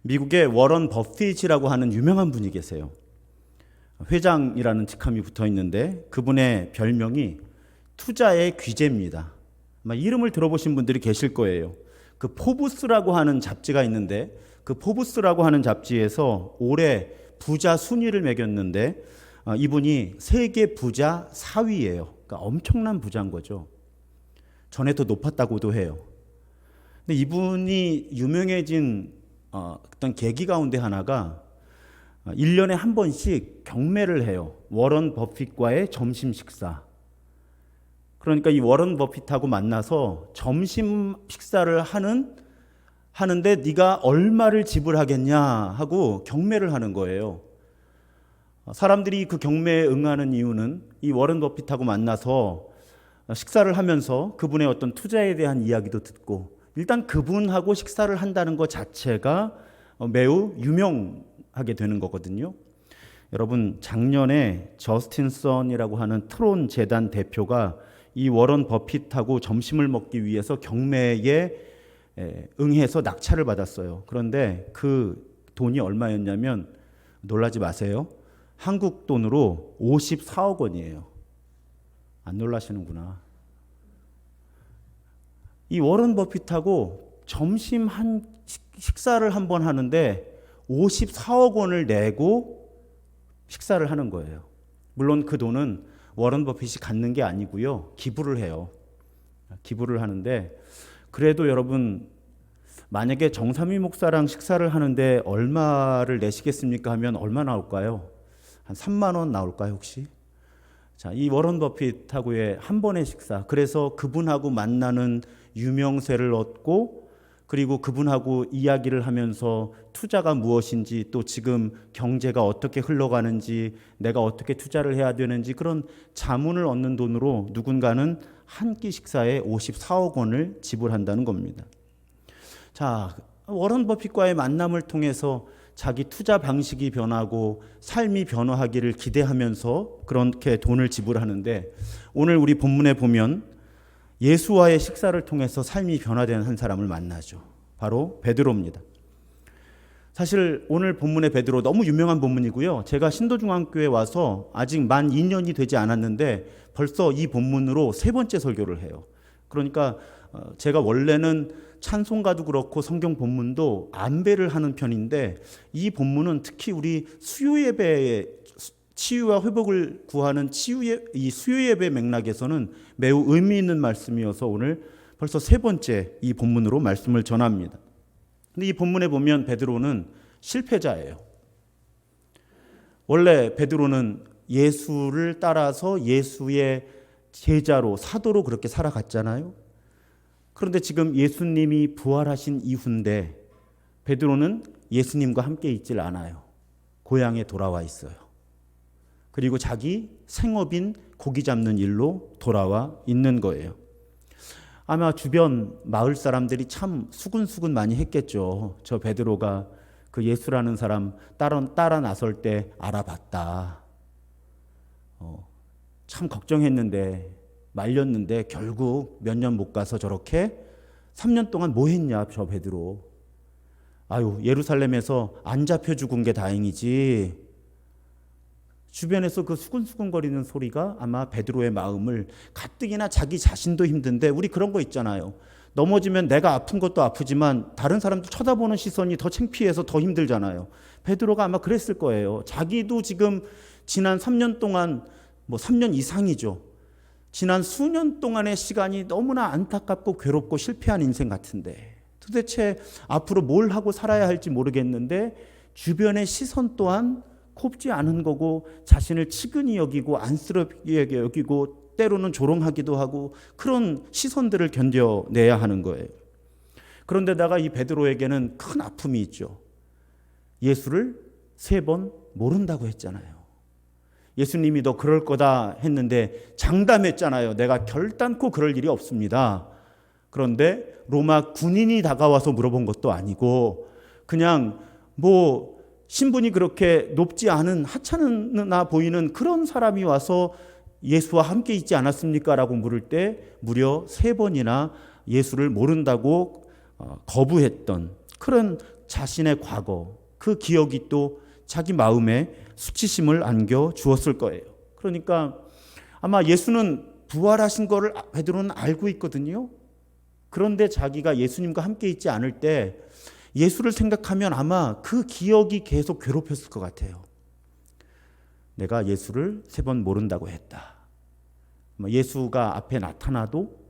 미국의 워런 버핏이라고 하는 유명한 분이 계세요. 회장이라는 직함이 붙어 있는데 그분의 별명이 투자의 귀재입니다. 아마 이름을 들어보신 분들이 계실 거예요. 그 포브스라고 하는 잡지가 있는데 그 포브스라고 하는 잡지에서 올해 부자 순위를 매겼는데 이분이 세계 부자 4위예요. 그러니까 엄청난 부자인 거죠. 전에 더 높았다고도 해요. 근데 이분이 유명해진 어떤 계기 가운데 하나가 1년에 한 번씩 경매를 해요. 워런 버핏과의 점심 식사. 그러니까 이 워런 버핏하고 만나서 점심 식사를 하는데 네가 얼마를 지불하겠냐 하고 경매를 하는 거예요. 사람들이 그 경매에 응하는 이유는 이 워런 버핏하고 만나서 식사를 하면서 그분의 어떤 투자에 대한 이야기도 듣고 일단 그분하고 식사를 한다는 것 자체가 매우 유명하게 되는 거거든요. 여러분, 작년에 저스틴 선이라고 하는 트론 재단 대표가 이 워런 버핏하고 점심을 먹기 위해서 경매에 응해서 낙찰을 받았어요. 그런데 그 돈이 얼마였냐면 놀라지 마세요. 한국 돈으로 54억 원이에요. 안 놀라시는구나. 이 워런 버핏하고 점심 식사를 한 번 하는데 54억 원을 내고 식사를 하는 거예요. 물론 그 돈은 워런 버핏이 갖는 게 아니고요. 기부를 해요. 기부를 하는데 그래도 여러분 만약에 정삼위 목사랑 식사를 하는데 얼마를 내시겠습니까 하면 얼마 나올까요? 한 3만 원 나올까요 혹시? 자, 이 워런 버핏하고의 한 번의 식사. 그래서 그분하고 만나는 유명세를 얻고 그리고 그분하고 이야기를 하면서 투자가 무엇인지 또 지금 경제가 어떻게 흘러가는지 내가 어떻게 투자를 해야 되는지 그런 자문을 얻는 돈으로 누군가는 한 끼 식사에 54억 원을 지불한다는 겁니다. 자, 워런 버핏과의 만남을 통해서 자기 투자 방식이 변하고 삶이 변화하기를 기대하면서 그렇게 돈을 지불하는데 오늘 우리 본문에 보면 예수와의 식사를 통해서 삶이 변화된 한 사람을 만나죠. 바로 베드로입니다. 사실 오늘 본문의 베드로 너무 유명한 본문이고요. 제가 신도중앙교회에 와서 아직 만 2년이 되지 않았는데 벌써 이 본문으로 세 번째 설교를 해요. 그러니까 제가 원래는 찬송가도 그렇고 성경 본문도 안배를 하는 편인데 이 본문은 특히 우리 수요예배에 치유와 회복을 구하는 이 수요예배 맥락에서는 매우 의미 있는 말씀이어서 오늘 벌써 세 번째 이 본문으로 말씀을 전합니다. 근데 이 본문에 보면 베드로는 실패자예요. 원래 베드로는 예수를 따라서 예수의 제자로 사도로 그렇게 살아갔잖아요. 그런데 지금 예수님이 부활하신 이후인데 베드로는 예수님과 함께 있질 않아요. 고향에 돌아와 있어요. 그리고 자기 생업인 고기 잡는 일로 돌아와 있는 거예요. 아마 주변 마을 사람들이 참 수근수근 많이 했겠죠. 저 베드로가 그 예수라는 사람 따라 나설 때 알아봤다. 참 걱정했는데 말렸는데 결국 몇 년 못 가서 저렇게 3년 동안 뭐 했냐 저 베드로. 아유, 예루살렘에서 안 잡혀 죽은 게 다행이지. 주변에서 그 수근수근거리는 소리가 아마 베드로의 마음을 가뜩이나 자기 자신도 힘든데 우리 그런 거 있잖아요. 넘어지면 내가 아픈 것도 아프지만 다른 사람도 쳐다보는 시선이 더 창피해서 더 힘들잖아요. 베드로가 아마 그랬을 거예요. 자기도 지금 지난 3년 동안 3년 이상이죠. 지난 수년 동안의 시간이 너무나 안타깝고 괴롭고 실패한 인생 같은데 도대체 앞으로 뭘 하고 살아야 할지 모르겠는데 주변의 시선 또한 곱지 않은 거고 자신을 치근히 여기고 안쓰럽게 여기고 때로는 조롱하기도 하고 그런 시선들을 견뎌내야 하는 거예요. 그런데다가 이 베드로에게는 큰 아픔이 있죠. 예수를 3번 모른다고 했잖아요. 예수님이 너 그럴 거다 했는데 장담했잖아요. 내가 결단코 그럴 일이 없습니다. 그런데 로마 군인이 다가와서 물어본 것도 아니고 그냥 신분이 그렇게 높지 않은 하찮아 보이는 그런 사람이 와서 예수와 함께 있지 않았습니까? 라고 물을 때 무려 3번이나 예수를 모른다고 거부했던 그런 자신의 과거, 그 기억이 또 자기 마음에 수치심을 안겨 주었을 거예요. 그러니까 아마 예수는 부활하신 거를 베드로는 알고 있거든요. 그런데 자기가 예수님과 함께 있지 않을 때 예수를 생각하면 아마 그 기억이 계속 괴롭혔을 것 같아요. 내가 예수를 3번 모른다고 했다. 예수가 앞에 나타나도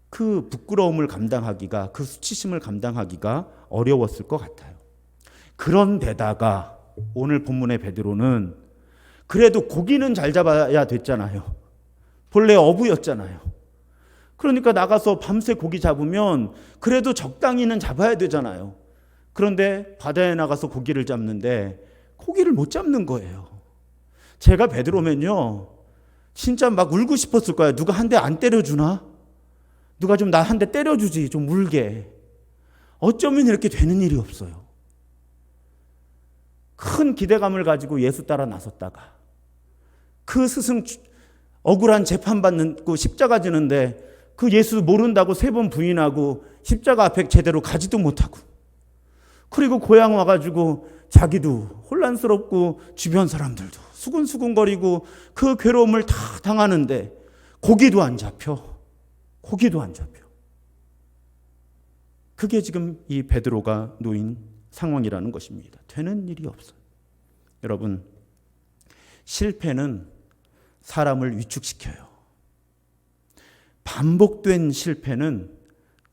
그 부끄러움을 감당하기가, 그 수치심을 감당하기가 어려웠을 것 같아요. 그런데다가 오늘 본문의 베드로는 그래도 고기는 잘 잡아야 됐잖아요. 본래 어부였잖아요. 그러니까 나가서 밤새 고기 잡으면 그래도 적당히는 잡아야 되잖아요. 그런데 바다에 나가서 고기를 잡는데 고기를 못 잡는 거예요. 제가 베드로면요, 진짜 막 울고 싶었을 거예요. 누가 한 대 안 때려주나? 누가 좀 나 한 대 때려주지, 좀 울게. 어쩌면 이렇게 되는 일이 없어요. 큰 기대감을 가지고 예수 따라 나섰다가 그 스승 억울한 재판받고 십자가 지는데 그 예수 모른다고 3번 부인하고 십자가 앞에 제대로 가지도 못하고, 그리고 고향 와가지고 자기도 혼란스럽고 주변 사람들도 수군수군거리고 그 괴로움을 다 당하는데 고기도 안 잡혀. 그게 지금 이 베드로가 놓인 상황이라는 것입니다. 되는 일이 없어요. 여러분, 실패는 사람을 위축시켜요. 반복된 실패는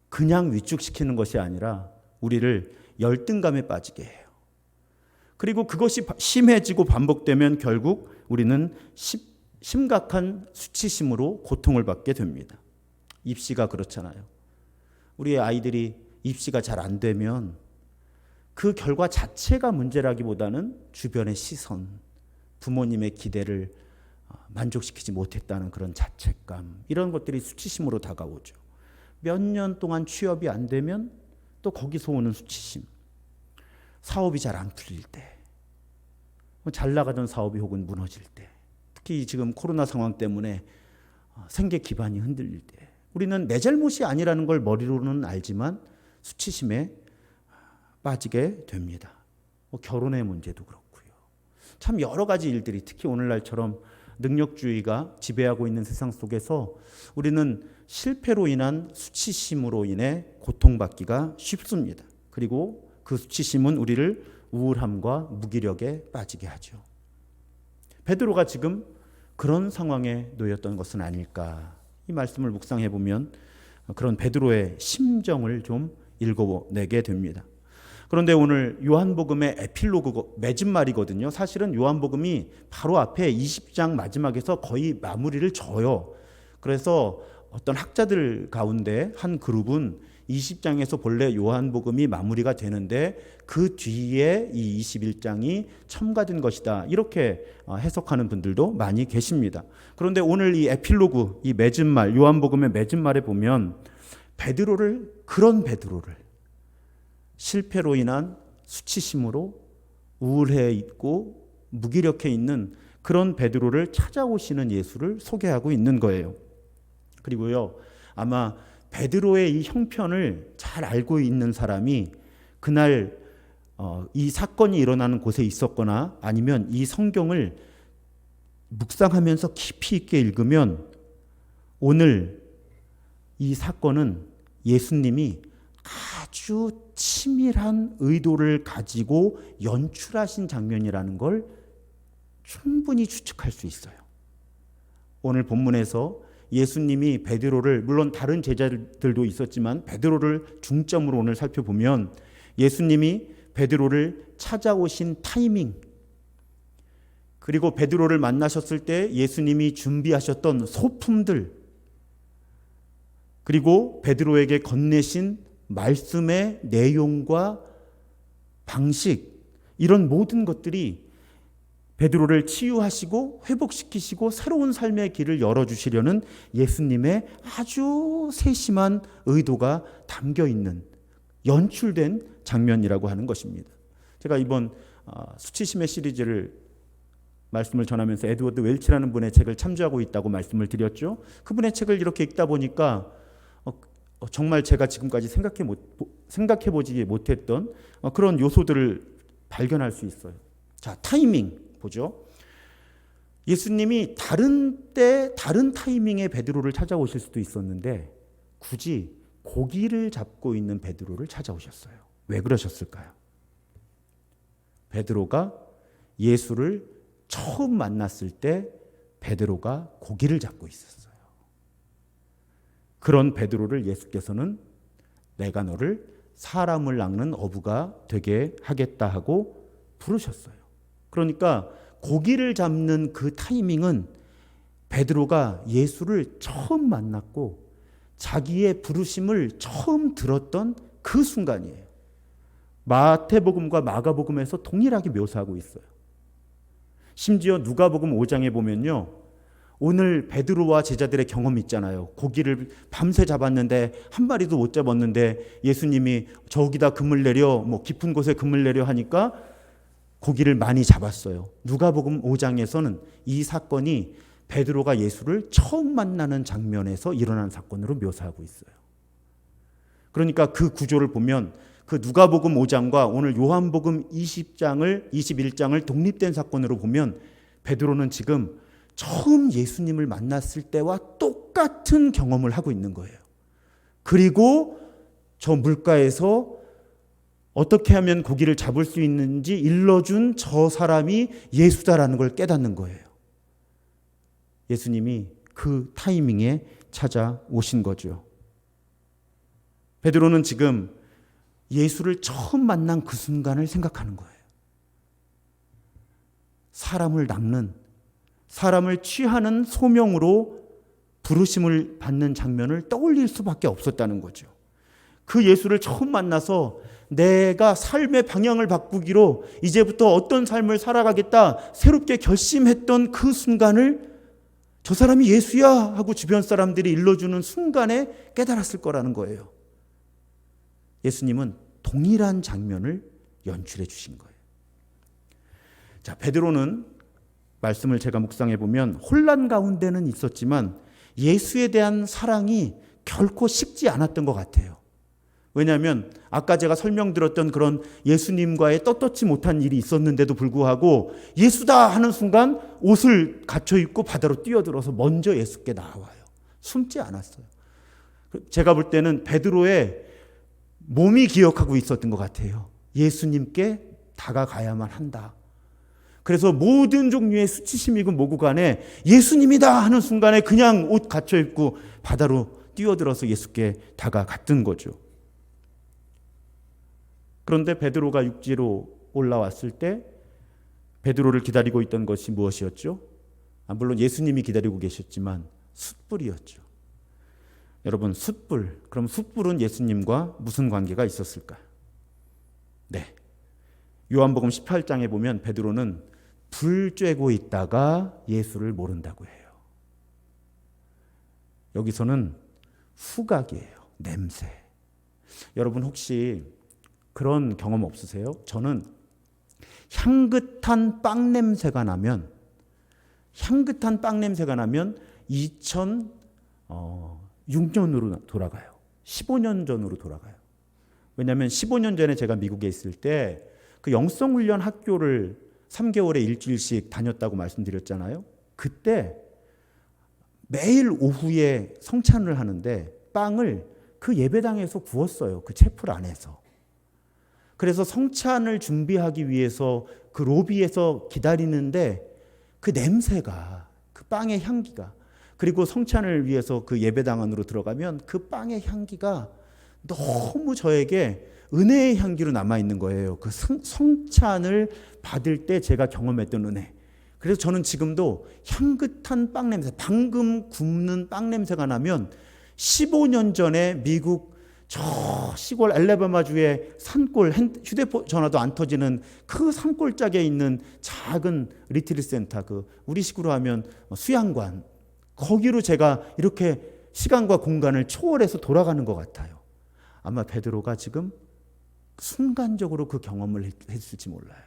그냥 위축시키는 것이 아니라 우리를 열등감에 빠지게 해요. 그리고 그것이 심해지고 반복되면 결국 우리는 심각한 수치심으로 고통을 받게 됩니다. 입시가 그렇잖아요. 우리의 아이들이 입시가 잘 안 되면 그 결과 자체가 문제라기보다는 주변의 시선, 부모님의 기대를 만족시키지 못했다는 그런 자책감, 이런 것들이 수치심으로 다가오죠. 몇 년 동안 취업이 안 되면 또 거기서 오는 수치심, 사업이 잘 안 풀릴 때, 잘 나가던 사업이 혹은 무너질 때, 특히 지금 코로나 상황 때문에 생계 기반이 흔들릴 때 우리는 내 잘못이 아니라는 걸 머리로는 알지만 수치심에 빠지게 됩니다. 결혼의 문제도 그렇고요. 참 여러 가지 일들이, 특히 오늘날처럼 능력주의가 지배하고 있는 세상 속에서 우리는 실패로 인한 수치심으로 인해 고통받기가 쉽습니다. 그리고 그 수치심은 우리를 우울함과 무기력에 빠지게 하죠. 베드로가 지금 그런 상황에 놓였던 것은 아닐까. 이 말씀을 묵상해 보면 그런 베드로의 심정을 좀 읽어내게 됩니다. 그런데 오늘 요한복음의 에필로그 맺은말이거든요. 사실은 요한복음이 바로 앞에 20장 마지막에서 거의 마무리를 져요. 그래서 어떤 학자들 가운데 한 그룹은 20장에서 본래 요한복음이 마무리가 되는데 그 뒤에 이 21장이 첨가된 것이다, 이렇게 해석하는 분들도 많이 계십니다. 그런데 오늘 이 에필로그, 이 맺은말, 요한복음의 맺은말에 보면 그런 베드로를 실패로 인한 수치심으로 우울해 있고 무기력해 있는 그런 베드로를 찾아오시는 예수를 소개하고 있는 거예요. 그리고요, 아마 베드로의 이 형편을 잘 알고 있는 사람이 그날 이 사건이 일어나는 곳에 있었거나 아니면 이 성경을 묵상하면서 깊이 있게 읽으면 오늘 이 사건은 예수님이 아주 치밀한 의도를 가지고 연출하신 장면이라는 걸 충분히 추측할 수 있어요. 오늘 본문에서 예수님이 베드로를, 물론 다른 제자들도 있었지만 베드로를 중점으로 오늘 살펴보면 예수님이 베드로를 찾아오신 타이밍, 그리고 베드로를 만나셨을 때 예수님이 준비하셨던 소품들, 그리고 베드로에게 건네신 말씀의 내용과 방식, 이런 모든 것들이 베드로를 치유하시고 회복시키시고 새로운 삶의 길을 열어주시려는 예수님의 아주 세심한 의도가 담겨있는, 연출된 장면이라고 하는 것입니다. 제가 이번 수치심의 시리즈를 말씀을 전하면서 에드워드 웰치라는 분의 책을 참조하고 있다고 말씀을 드렸죠. 그분의 책을 이렇게 읽다 보니까 정말 제가 지금까지 생각해보지 못했던 그런 요소들을 발견할 수 있어요. 자, 타이밍 보죠. 예수님이 다른 때 다른 타이밍에 베드로를 찾아오실 수도 있었는데 굳이 고기를 잡고 있는 베드로를 찾아오셨어요. 왜 그러셨을까요? 베드로가 예수를 처음 만났을 때 베드로가 고기를 잡고 있었어요. 그런 베드로를 예수께서는 내가 너를 사람을 낚는 어부가 되게 하겠다 하고 부르셨어요. 그러니까 고기를 잡는 그 타이밍은 베드로가 예수를 처음 만났고 자기의 부르심을 처음 들었던 그 순간이에요. 마태복음과 마가복음에서 동일하게 묘사하고 있어요. 심지어 누가복음 5장에 보면요, 오늘 베드로와 제자들의 경험이 있잖아요. 고기를 밤새 잡았는데 한 마리도 못 잡았는데 예수님이 저기다 금을 내려, 깊은 곳에 금을 내려 하니까 고기를 많이 잡았어요. 누가복음 5장에서는 이 사건이 베드로가 예수를 처음 만나는 장면에서 일어난 사건으로 묘사하고 있어요. 그러니까 그 구조를 보면 그 누가복음 5장과 오늘 요한복음 21장을 독립된 사건으로 보면 베드로는 지금 처음 예수님을 만났을 때와 똑같은 경험을 하고 있는 거예요. 그리고 저 물가에서 어떻게 하면 고기를 잡을 수 있는지 일러준 저 사람이 예수다라는 걸 깨닫는 거예요. 예수님이 그 타이밍에 찾아오신 거죠. 베드로는 지금 예수를 처음 만난 그 순간을 생각하는 거예요. 사람을 낚는, 사람을 취하는 소명으로 부르심을 받는 장면을 떠올릴 수밖에 없었다는 거죠. 그 예수를 처음 만나서 내가 삶의 방향을 바꾸기로 이제부터 어떤 삶을 살아가겠다 새롭게 결심했던 그 순간을 저 사람이 예수야 하고 주변 사람들이 일러주는 순간에 깨달았을 거라는 거예요. 예수님은 동일한 장면을 연출해 주신 거예요. 자, 베드로는 말씀을 제가 묵상해 보면 혼란 가운데는 있었지만 예수에 대한 사랑이 결코 식지 않았던 것 같아요. 왜냐하면 아까 제가 설명드렸던 그런 예수님과의 떳떳지 못한 일이 있었는데도 불구하고 예수다 하는 순간 옷을 갖춰 입고 바다로 뛰어들어서 먼저 예수께 나와요. 숨지 않았어요. 제가 볼 때는 베드로의 몸이 기억하고 있었던 것 같아요. 예수님께 다가가야만 한다. 그래서 모든 종류의 수치심이고 뭐고 간에 예수님이다 하는 순간에 그냥 옷 갖춰 입고 바다로 뛰어들어서 예수께 다가갔던 거죠. 그런데 베드로가 육지로 올라왔을 때 베드로를 기다리고 있던 것이 무엇이었죠? 물론 예수님이 기다리고 계셨지만 숯불이었죠. 여러분, 숯불. 그럼 숯불은 예수님과 무슨 관계가 있었을까요? 네. 요한복음 18장에 보면 베드로는 불 쬐고 있다가 예수를 모른다고 해요. 여기서는 후각이에요. 냄새. 여러분 혹시 그런 경험 없으세요? 저는 향긋한 빵 냄새가 나면 2006년으로 돌아가요. 15년 전으로 돌아가요. 왜냐하면 15년 전에 제가 미국에 있을 때 그 영성훈련 학교를 3개월에 일주일씩 다녔다고 말씀드렸잖아요. 그때 매일 오후에 성찬을 하는데 빵을 그 예배당에서 구웠어요. 그 채플 안에서. 그래서 성찬을 준비하기 위해서 그 로비에서 기다리는데 그 냄새가, 그 빵의 향기가, 그리고 성찬을 위해서 그 예배당 안으로 들어가면 그 빵의 향기가 너무 저에게 은혜의 향기로 남아있는 거예요. 그 성찬을 받을 때 제가 경험했던 은혜. 그래서 저는 지금도 향긋한 빵 냄새, 방금 굽는 빵 냄새가 나면 15년 전에 미국 저 시골 알래바마주의 산골, 휴대전화도 안 터지는 그 산골짜기에 있는 작은 리트리트 센터, 그 우리식으로 하면 수양관, 거기로 제가 이렇게 시간과 공간을 초월해서 돌아가는 것 같아요. 아마 베드로가 지금 순간적으로 그 경험을 했을지 몰라요.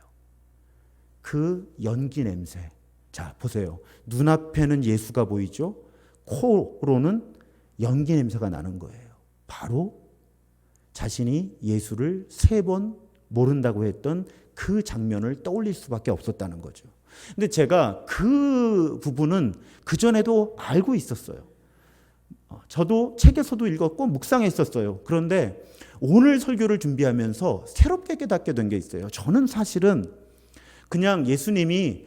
그 연기 냄새. 자, 보세요. 눈앞에는 예수가 보이죠? 코로는 연기 냄새가 나는 거예요. 바로 자신이 예수를 3번 모른다고 했던 그 장면을 떠올릴 수밖에 없었다는 거죠. 근데 제가 그 부분은 그전에도 알고 있었어요. 저도 책에서도 읽었고 묵상했었어요. 그런데 오늘 설교를 준비하면서 새롭게 깨닫게 된 게 있어요. 저는 사실은 그냥 예수님이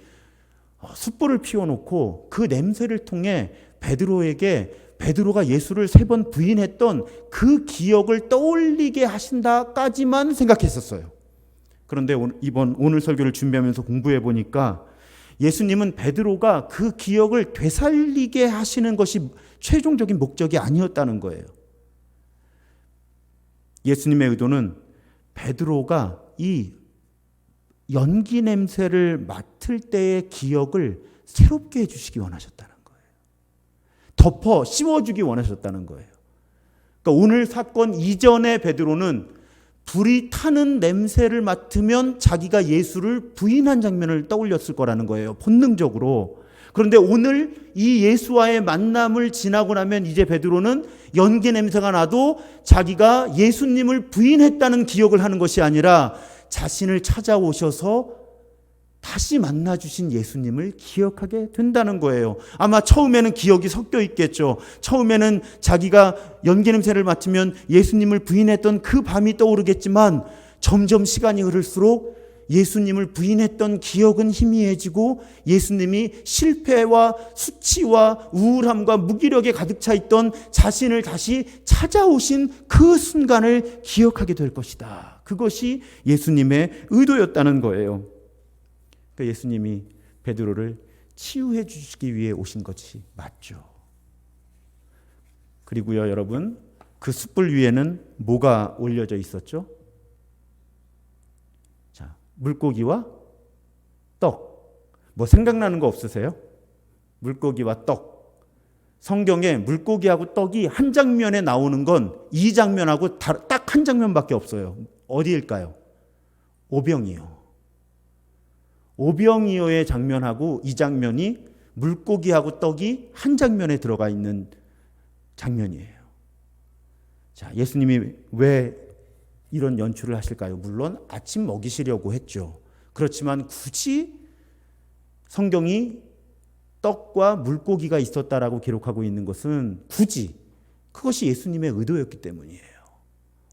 숯불을 피워놓고 그 냄새를 통해 베드로가 예수를 3번 부인했던 그 기억을 떠올리게 하신다까지만 생각했었어요. 그런데 오늘 설교를 준비하면서 공부해 보니까 예수님은 베드로가 그 기억을 되살리게 하시는 것이 최종적인 목적이 아니었다는 거예요. 예수님의 의도는 베드로가 이 연기 냄새를 맡을 때의 기억을 새롭게 해주시기 원하셨다는 거예요. 덮어 씌워주기 원하셨다는 거예요. 그러니까 오늘 사건 이전의 베드로는 불이 타는 냄새를 맡으면 자기가 예수를 부인한 장면을 떠올렸을 거라는 거예요. 본능적으로. 그런데 오늘 이 예수와의 만남을 지나고 나면 이제 베드로는 연기 냄새가 나도 자기가 예수님을 부인했다는 기억을 하는 것이 아니라 자신을 찾아오셔서 다시 만나주신 예수님을 기억하게 된다는 거예요. 아마 처음에는 기억이 섞여 있겠죠. 처음에는 자기가 연기 냄새를 맡으면 예수님을 부인했던 그 밤이 떠오르겠지만 점점 시간이 흐를수록 예수님을 부인했던 기억은 희미해지고 예수님이 실패와 수치와 우울함과 무기력에 가득 차 있던 자신을 다시 찾아오신 그 순간을 기억하게 될 것이다. 그것이 예수님의 의도였다는 거예요. 그러니까 예수님이 베드로를 치유해 주시기 위해 오신 것이 맞죠. 그리고요, 여러분, 그 숯불 위에는 뭐가 올려져 있었죠? 자, 물고기와 떡. 뭐 생각나는 거 없으세요? 물고기와 떡. 성경에 물고기하고 떡이 한 장면에 나오는 건 이 장면하고 딱 한 장면밖에 없어요. 어디일까요? 오병이어. 오병이어의 장면하고 이 장면이 물고기하고 떡이 한 장면에 들어가 있는 장면이에요. 자, 예수님이 왜 이런 연출을 하실까요? 물론 아침 먹이시려고 했죠. 그렇지만 굳이 성경이 떡과 물고기가 있었다라고 기록하고 있는 것은 굳이 그것이 예수님의 의도였기 때문이에요.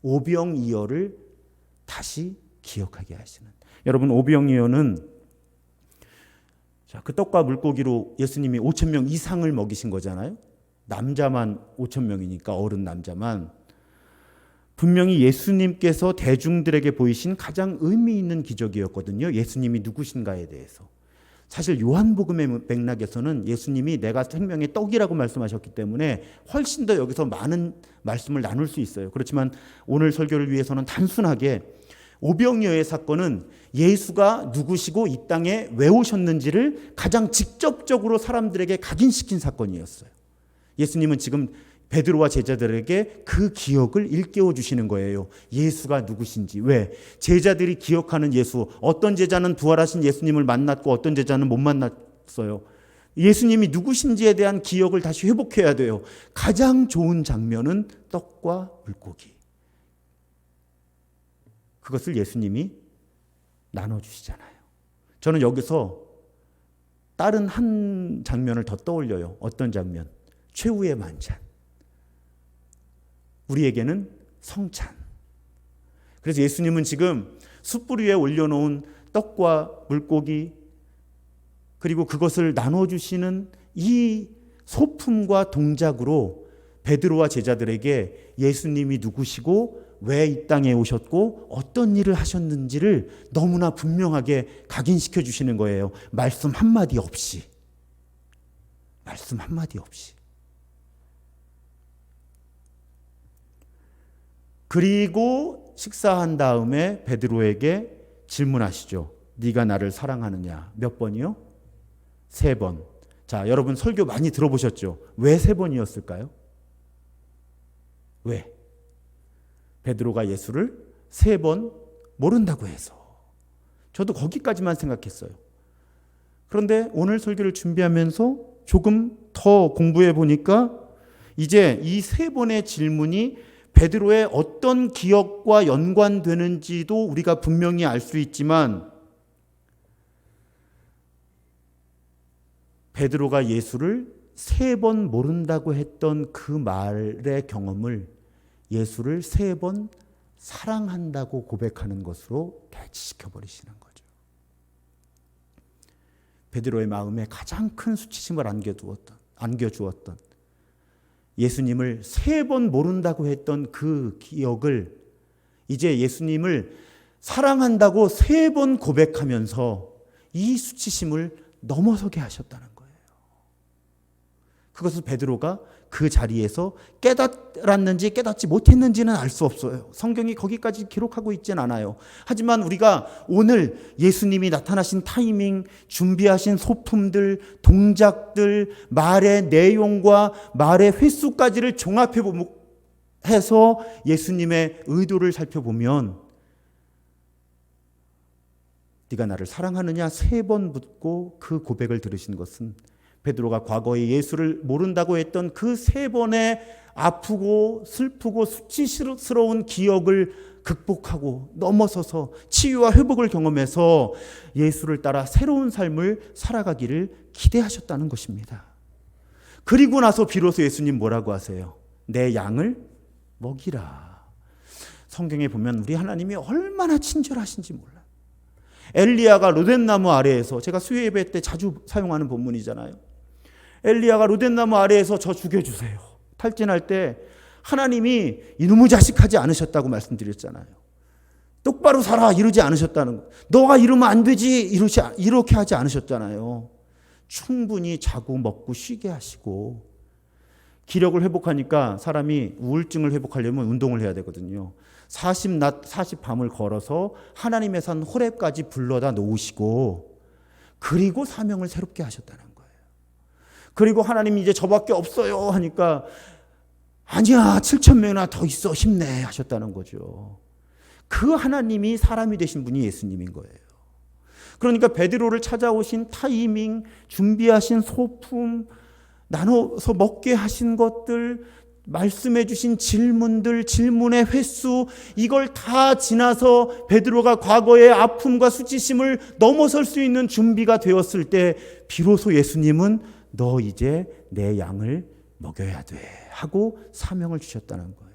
오병이어를 다시 기억하게 하시는. 여러분, 오병이어는 그 떡과 물고기로 예수님이 5,000명 이상을 먹이신 거잖아요. 남자만 5,000명이니까 어른 남자만. 분명히 예수님께서 대중들에게 보이신 가장 의미 있는 기적이었거든요. 예수님이 누구신가에 대해서. 사실 요한복음의 맥락에서는 예수님이 내가 생명의 떡이라고 말씀하셨기 때문에 훨씬 더 여기서 많은 말씀을 나눌 수 있어요. 그렇지만 오늘 설교를 위해서는 단순하게 오병이어의 사건은 예수가 누구시고 이 땅에 왜 오셨는지를 가장 직접적으로 사람들에게 각인시킨 사건이었어요. 예수님은 지금 베드로와 제자들에게 그 기억을 일깨워 주시는 거예요. 예수가 누구신지. 왜? 제자들이 기억하는 예수. 어떤 제자는 부활하신 예수님을 만났고 어떤 제자는 못 만났어요. 예수님이 누구신지에 대한 기억을 다시 회복해야 돼요. 가장 좋은 장면은 떡과 물고기. 그것을 예수님이 나눠주시잖아요. 저는 여기서 다른 한 장면을 더 떠올려요. 어떤 장면? 최후의 만찬. 우리에게는 성찬. 그래서 예수님은 지금 숯불 위에 올려놓은 떡과 물고기 그리고 그것을 나눠주시는 이 소품과 동작으로 베드로와 제자들에게 예수님이 누구시고 왜 이 땅에 오셨고 어떤 일을 하셨는지를 너무나 분명하게 각인시켜 주시는 거예요. 말씀 한마디 없이. 말씀 한마디 없이. 그리고 식사한 다음에 베드로에게 질문하시죠. 네가 나를 사랑하느냐? 몇 번이요? 3번. 자, 여러분 설교 많이 들어보셨죠? 왜 3번이었을까요? 왜? 베드로가 예수를 3번 모른다고 해서. 저도 거기까지만 생각했어요. 그런데 오늘 설교를 준비하면서 조금 더 공부해 보니까 이제 이 3번의 질문이 베드로의 어떤 기억과 연관되는지도 우리가 분명히 알 수 있지만 베드로가 예수를 3번 모른다고 했던 그 말의 경험을 예수를 3번 사랑한다고 고백하는 것으로 대치시켜 버리시는 거죠. 베드로의 마음에 가장 큰 수치심을 안겨주었던 예수님을 3번 모른다고 했던 그 기억을 이제 예수님을 사랑한다고 3번 고백하면서 이 수치심을 넘어서게 하셨다는 거예요. 그것을 베드로가 그 자리에서 깨달았는지 깨닫지 못했는지는 알 수 없어요. 성경이 거기까지 기록하고 있진 않아요. 하지만 우리가 오늘 예수님이 나타나신 타이밍, 준비하신 소품들, 동작들, 말의 내용과 말의 횟수까지를 종합해서 예수님의 의도를 살펴보면 네가 나를 사랑하느냐 3번 묻고 그 고백을 들으신 것은 베드로가 과거에 예수를 모른다고 했던 그 3번의 아프고 슬프고 수치스러운 기억을 극복하고 넘어서서 치유와 회복을 경험해서 예수를 따라 새로운 삶을 살아가기를 기대하셨다는 것입니다. 그리고 나서 비로소 예수님 뭐라고 하세요? 내 양을 먹이라. 성경에 보면 우리 하나님이 얼마나 친절하신지 몰라요. 엘리야가 로뎀나무 아래에서, 제가 수요 예배 때 자주 사용하는 본문이잖아요. 엘리야가 로뎀나무 아래에서 저 죽여주세요 탈진할 때 하나님이 이놈의 자식 하지 않으셨다고 말씀드렸잖아요. 똑바로 살아 이러지 않으셨다는 거. 너가 이러면 안 되지 이렇게 하지 않으셨잖아요. 충분히 자고 먹고 쉬게 하시고, 기력을 회복하니까 사람이 우울증을 회복하려면 운동을 해야 되거든요. 40낮 40밤을 걸어서 하나님의 산 호렙까지 불러다 놓으시고, 그리고 사명을 새롭게 하셨다는 거예요. 그리고 하나님이 이제 저밖에 없어요 하니까 아니야 7,000명이나 더 있어 힘내 하셨다는 거죠. 그 하나님이 사람이 되신 분이 예수님인 거예요. 그러니까 베드로를 찾아오신 타이밍, 준비하신 소품, 나눠서 먹게 하신 것들, 말씀해 주신 질문들, 질문의 횟수, 이걸 다 지나서 베드로가 과거의 아픔과 수치심을 넘어설 수 있는 준비가 되었을 때 비로소 예수님은 너 이제 내 양을 먹여야 돼 하고 사명을 주셨다는 거예요.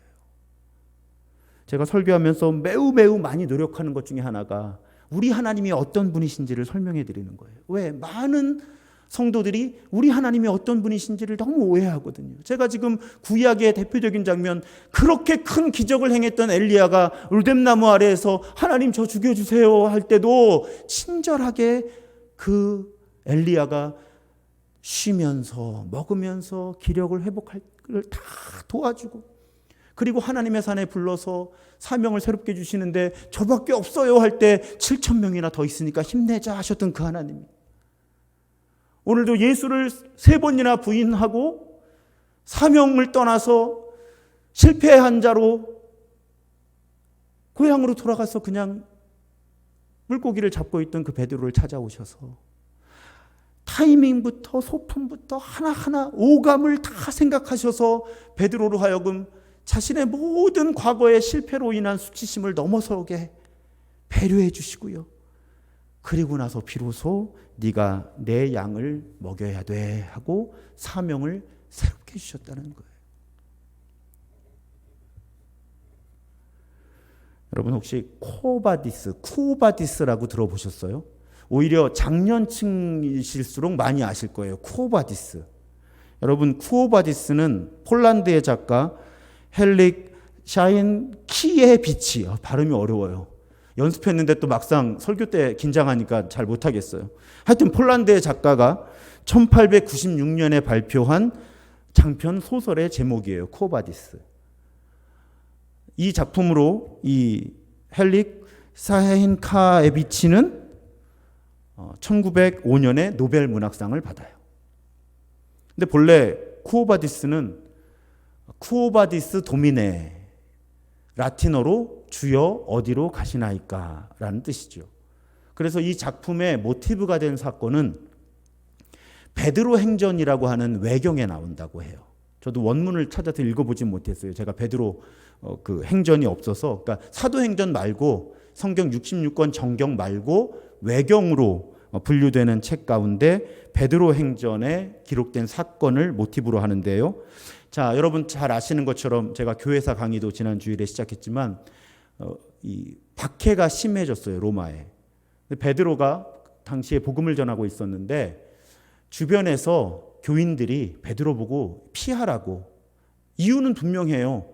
제가 설교하면서 매우 많이 노력하는 것 중에 하나가 우리 하나님이 어떤 분이신지를 설명해 드리는 거예요. 왜? 많은 성도들이 우리 하나님이 어떤 분이신지를 너무 오해하거든요. 제가 지금 구약의 대표적인 장면, 그렇게 큰 기적을 행했던 엘리야가 로뎀나무 아래에서 하나님 저 죽여주세요 할 때도 친절하게 그 엘리야가 쉬면서 먹으면서 기력을 회복할 걸 다 도와주고, 그리고 하나님의 산에 불러서 사명을 새롭게 주시는데 저밖에 없어요 할 때 7,000명이나 더 있으니까 힘내자 하셨던 그 하나님, 오늘도 예수를 3번이나 부인하고 사명을 떠나서 실패한 자로 고향으로 돌아가서 그냥 물고기를 잡고 있던 그 베드로를 찾아오셔서 타이밍부터 소품부터 하나하나 오감을 다 생각하셔서 베드로로 하여금 자신의 모든 과거의 실패로 인한 수치심을 넘어서게 배려해 주시고요. 그리고 나서 비로소 네가 내 양을 먹여야 돼 하고 사명을 새롭게 주셨다는 거예요. 여러분 혹시 쿠오바디스라고 들어보셨어요? 오히려 장년층이실수록 많이 아실 거예요. 쿠오바디스. 여러분 쿠오바디스는 폴란드의 작가 헬릭 샤인키에비치, 발음이 어려워요. 연습했는데 또 막상 설교 때 긴장하니까 잘 못하겠어요. 하여튼 폴란드의 작가가 1896년에 발표한 장편 소설의 제목이에요. 쿠오바디스. 이 작품으로 이 헬릭 샤인키에비치는 1905년에 노벨 문학상을 받아요. 근데 본래 쿠오바디스는 쿠오바디스 도미네, 라틴어로 주여 어디로 가시나이까 라는 뜻이죠. 그래서 이 작품의 모티브가 된 사건은 베드로 행전이라고 하는 외경에 나온다고 해요. 저도 원문을 찾아서 읽어보진 못했어요. 제가 베드로 그 행전이 없어서, 그러니까 사도행전 말고 성경 66권 정경 말고 외경으로 분류되는 책 가운데 베드로 행전에 기록된 사건을 모티브로 하는데요. 자, 여러분 잘 아시는 것처럼 제가 교회사 강의도 지난 주일에 시작했지만 이 박해가 심해졌어요, 로마에. 베드로가 당시에 복음을 전하고 있었는데 주변에서 교인들이 베드로 보고 피하라고. 이유는 분명해요.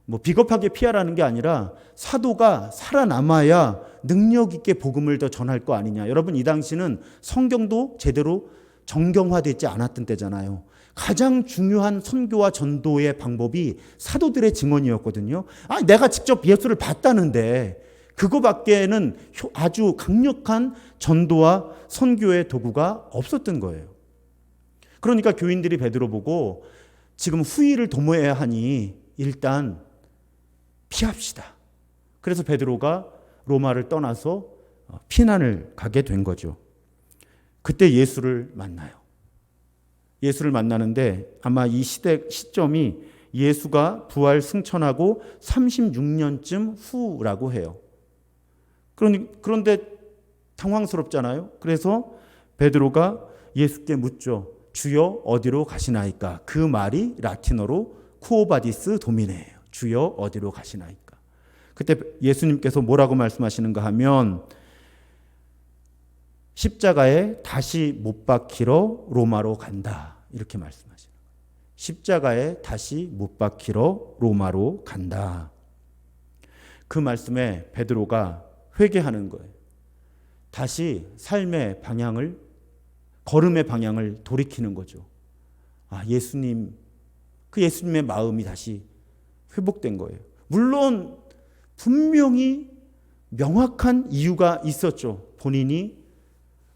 뭐 비겁하게 피하라는 게 아니라 사도가 살아남아야 능력 있게 복음을 더 전할 거 아니냐. 여러분, 이 당시는 성경도 제대로 정경화되지 않았던 때잖아요. 가장 중요한 선교와 전도의 방법이 사도들의 증언이었거든요. 내가 직접 예수를 봤다는데 그거밖에는 아주 강력한 전도와 선교의 도구가 없었던 거예요. 그러니까 교인들이 베드로 보고 지금 후위를 도모해야 하니 일단 피합시다. 그래서 베드로가 로마를 떠나서 피난을 가게 된 거죠. 그때 예수를 만나요. 예수를 만나는데 아마 이 시점이 예수가 부활 승천하고 36년쯤 후라고 해요. 그런데 당황스럽잖아요. 그래서 베드로가 예수께 묻죠. 주여 어디로 가시나이까? 그 말이 라틴어로 쿠오바디스 도미네예요. 주여 어디로 가시나이까? 그때 예수님께서 뭐라고 말씀하시는가 하면 십자가에 다시 못 박히러 로마로 간다. 이렇게 말씀하시는 거예요. 십자가에 다시 못 박히러 로마로 간다. 그 말씀에 베드로가 회개하는 거예요. 다시 삶의 방향을, 걸음의 방향을 돌이키는 거죠. 예수님, 그 예수님의 마음이 다시 회복된 거예요. 물론 분명히 명확한 이유가 있었죠. 본인이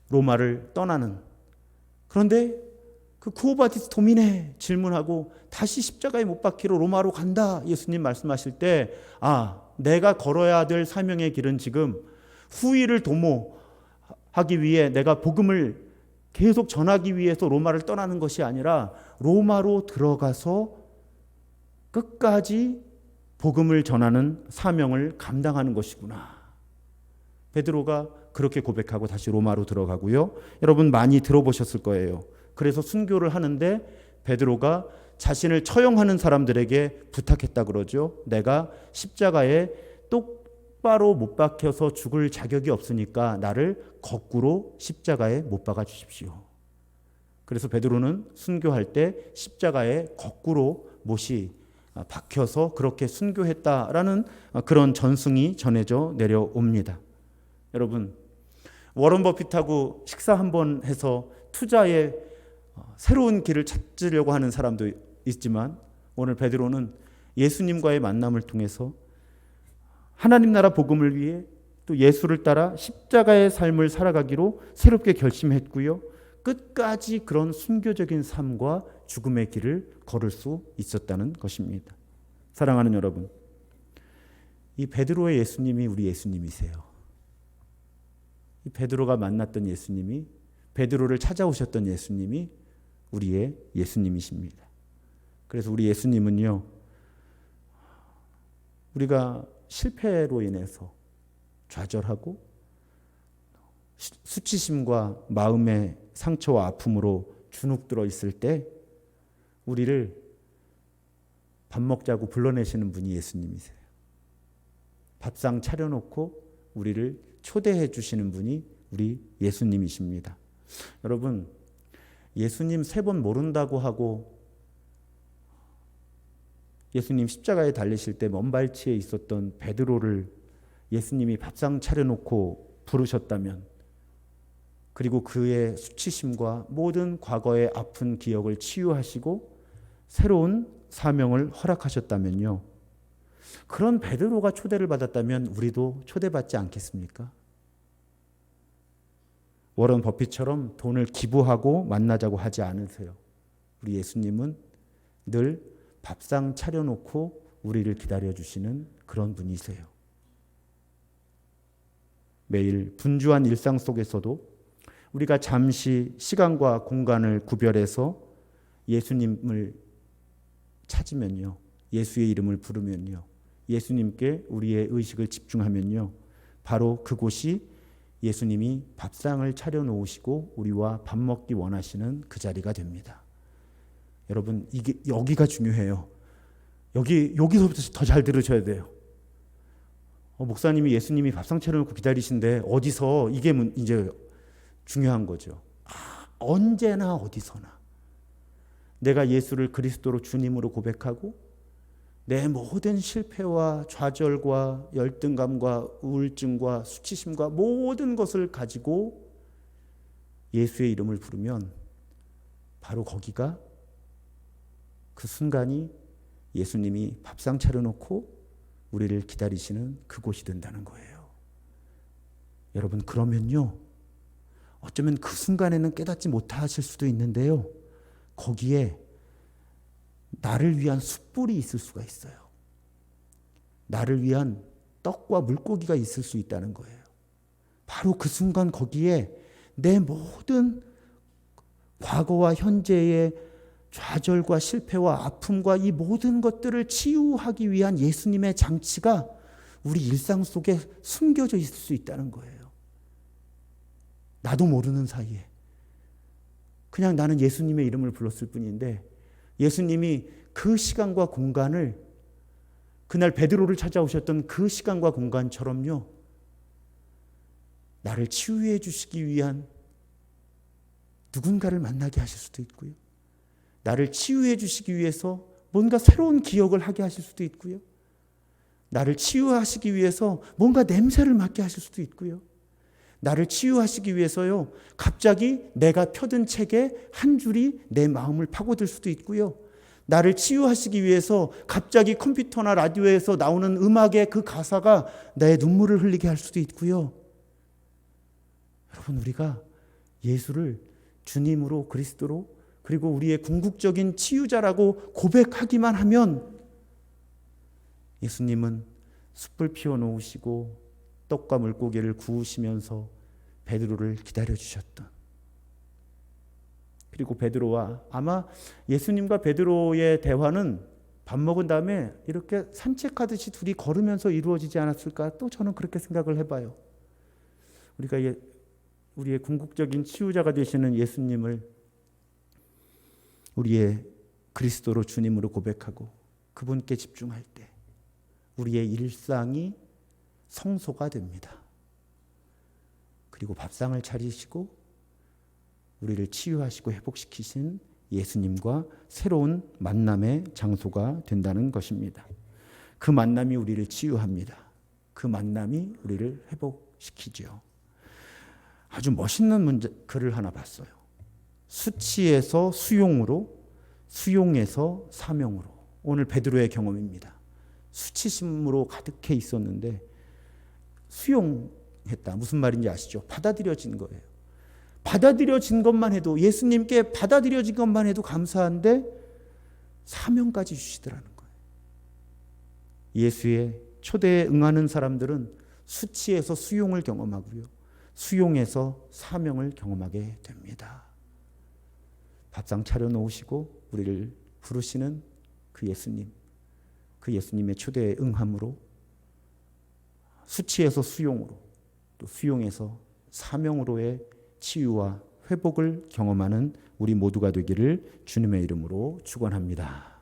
로마를 떠나는. 그런데 그 쿠오바디스 도미네 질문하고 다시 십자가에 못 박히러 로마로 간다. 예수님 말씀하실 때 내가 걸어야 될 사명의 길은 지금 후위를 도모하기 위해 내가 복음을 계속 전하기 위해서 로마를 떠나는 것이 아니라 로마로 들어가서 끝까지 복음을 전하는 사명을 감당하는 것이구나. 베드로가 그렇게 고백하고 다시 로마로 들어가고요. 여러분 많이 들어보셨을 거예요. 그래서 순교를 하는데 베드로가 자신을 처형하는 사람들에게 부탁했다 그러죠. 내가 십자가에 똑바로 못 박혀서 죽을 자격이 없으니까 나를 거꾸로 십자가에 못 박아 주십시오. 그래서 베드로는 순교할 때 십자가에 거꾸로 못이 박혀서 그렇게 순교했다라는 그런 전승이 전해져 내려옵니다. 여러분, 워런 버핏하고 식사 한번 해서 투자에 새로운 길을 찾으려고 하는 사람도 있지만 오늘 베드로는 예수님과의 만남을 통해서 하나님 나라 복음을 위해 또 예수를 따라 십자가의 삶을 살아가기로 새롭게 결심했고요. 끝까지 그런 순교적인 삶과 죽음의 길을 걸을 수 있었다는 것입니다. 사랑하는 여러분, 이 베드로의 예수님이 우리 예수님이세요. 이 베드로가 만났던 예수님이, 베드로를 찾아오셨던 예수님이 우리의 예수님이십니다. 그래서 우리 예수님은요, 우리가 실패로 인해서 좌절하고 수치심과 마음의 상처와 아픔으로 주눅들어 있을 때 우리를 밥 먹자고 불러내시는 분이 예수님이세요. 밥상 차려놓고 우리를 초대해 주시는 분이 우리 예수님이십니다. 여러분, 예수님 3번 모른다고 하고 예수님 십자가에 달리실 때 먼발치에 있었던 베드로를 예수님이 밥상 차려놓고 부르셨다면, 그리고 그의 수치심과 모든 과거의 아픈 기억을 치유하시고 새로운 사명을 허락하셨다면요, 그런 베드로가 초대를 받았다면 우리도 초대받지 않겠습니까? 워런 버핏처럼 돈을 기부하고 만나자고 하지 않으세요. 우리 예수님은 늘 밥상 차려놓고 우리를 기다려주시는 그런 분이세요. 매일 분주한 일상 속에서도 우리가 잠시 시간과 공간을 구별해서 예수님을 찾으면요, 예수의 이름을 부르면요, 예수님께 우리의 의식을 집중하면요, 바로 그곳이 예수님이 밥상을 차려놓으시고 우리와 밥 먹기 원하시는 그 자리가 됩니다. 여러분, 이게 여기가 중요해요. 여기서부터 더 잘 들으셔야 돼요. 목사님이 예수님이 밥상 차려놓고 기다리신데 어디서, 이게 이제 중요한 거죠. 언제나 어디서나 내가 예수를 그리스도로 주님으로 고백하고 내 모든 실패와 좌절과 열등감과 우울증과 수치심과 모든 것을 가지고 예수의 이름을 부르면 바로 거기가, 그 순간이 예수님이 밥상 차려놓고 우리를 기다리시는 그곳이 된다는 거예요. 여러분, 그러면요, 어쩌면 그 순간에는 깨닫지 못하실 수도 있는데요, 거기에 나를 위한 숯불이 있을 수가 있어요. 나를 위한 떡과 물고기가 있을 수 있다는 거예요. 바로 그 순간 거기에 내 모든 과거와 현재의 좌절과 실패와 아픔과 이 모든 것들을 치유하기 위한 예수님의 장치가 우리 일상 속에 숨겨져 있을 수 있다는 거예요. 나도 모르는 사이에 그냥 나는 예수님의 이름을 불렀을 뿐인데, 예수님이 그 시간과 공간을, 그날 베드로를 찾아오셨던 그 시간과 공간처럼요, 나를 치유해 주시기 위한 누군가를 만나게 하실 수도 있고요, 나를 치유해 주시기 위해서 뭔가 새로운 기억을 하게 하실 수도 있고요, 나를 치유하시기 위해서 뭔가 냄새를 맡게 하실 수도 있고요, 나를 치유하시기 위해서요, 갑자기 내가 펴든 책에 한 줄이 내 마음을 파고들 수도 있고요, 나를 치유하시기 위해서 갑자기 컴퓨터나 라디오에서 나오는 음악의 그 가사가 내 눈물을 흘리게 할 수도 있고요. 여러분, 우리가 예수를 주님으로, 그리스도로, 그리고 우리의 궁극적인 치유자라고 고백하기만 하면 예수님은 숯불 피워놓으시고 떡과 물고기를 구우시면서 베드로를 기다려주셨던, 그리고 베드로와, 아마 예수님과 베드로의 대화는 밥 먹은 다음에 이렇게 산책하듯이 둘이 걸으면서 이루어지지 않았을까, 또 저는 그렇게 생각을 해봐요. 우리가 우리의 궁극적인 치유자가 되시는 예수님을 우리의 그리스도로 주님으로 고백하고 그분께 집중할 때 우리의 일상이 성소가 됩니다. 그리고 밥상을 차리시고 우리를 치유하시고 회복시키신 예수님과 새로운 만남의 장소가 된다는 것입니다. 그 만남이 우리를 치유합니다. 그 만남이 우리를 회복시키죠. 아주 멋있는 글을 하나 봤어요. 수치에서 수용으로, 수용에서 사명으로. 오늘 베드로의 경험입니다. 수치심으로 가득해 있었는데 수용했다. 무슨 말인지 아시죠? 받아들여진 거예요. 받아들여진 것만 해도, 예수님께 받아들여진 것만 해도 감사한데 사명까지 주시더라는 거예요. 예수의 초대에 응하는 사람들은 수치에서 수용을 경험하고요, 수용에서 사명을 경험하게 됩니다. 밥상 차려놓으시고 우리를 부르시는 그 예수님, 그 예수님의 초대에 응함으로 수치에서 수용으로, 또 수용에서 사명으로의 치유와 회복을 경험하는 우리 모두가 되기를 주님의 이름으로 축원합니다.